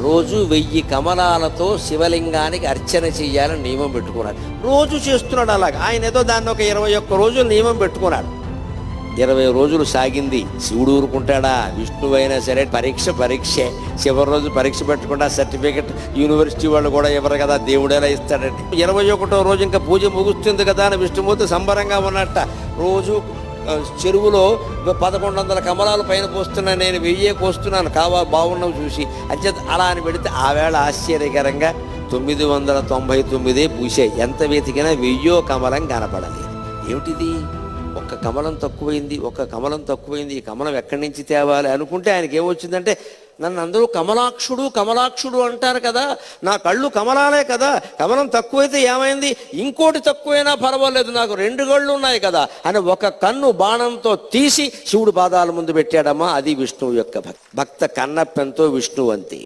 రోజు 1000 కమలాలతో శివలింగానికి అర్చన చెయ్యాలని నియమం పెట్టుకున్నాడు. రోజు చేస్తున్నాడు అలాగా. ఆయన ఏదో దాన్ని ఒక 21 రోజులు నియమం పెట్టుకున్నాడు. 20 రోజులు సాగింది. శివుడు ఊరుకుంటాడా? విష్ణువు అయినా సరే పరీక్షే. చివరి రోజు పరీక్ష పెట్టకుండా సర్టిఫికెట్ యూనివర్సిటీ వాళ్ళు కూడా ఇవ్వరు కదా, దేవుడు ఎలా ఇస్తాడండి. 21వ రోజు ఇంకా పూజ ముగుస్తుంది కదా అని విష్ణుమూర్తి సంబరంగా ఉన్నట్ట. రోజు చెరువులో 1100 కమలాలు పైన పోస్తున్నా, నేను 1000 కోస్తున్నాను, బాగున్నావు చూసి అంచేత అలా అని పెడితే ఆ వేళ ఆశ్చర్యకరంగా 999 పూసాయి. ఎంత వెతికినా 1000 కమలం కనపడలేదు. ఏమిటిది? ఒక్క కమలం తక్కువైంది, ఈ కమలం ఎక్కడి నుంచి తేవాలి అనుకుంటే ఆయనకి ఏమొచ్చిందంటే, నన్ను అందరూ కమలాక్షుడు అంటారు కదా, నా కళ్ళు కమలాలే కదా, కమలం తక్కువైతే ఏమైంది, ఇంకోటి తక్కువైనా పర్వాలేదు, నాకు 2 కళ్ళు ఉన్నాయి కదా అని ఒక కన్ను బాణంతో తీసి శివుడు పాదాల ముందు పెట్టాడమ్మా. అది విష్ణువు యొక్క భక్త కన్నప్పెంతో విష్ణువు అంతే.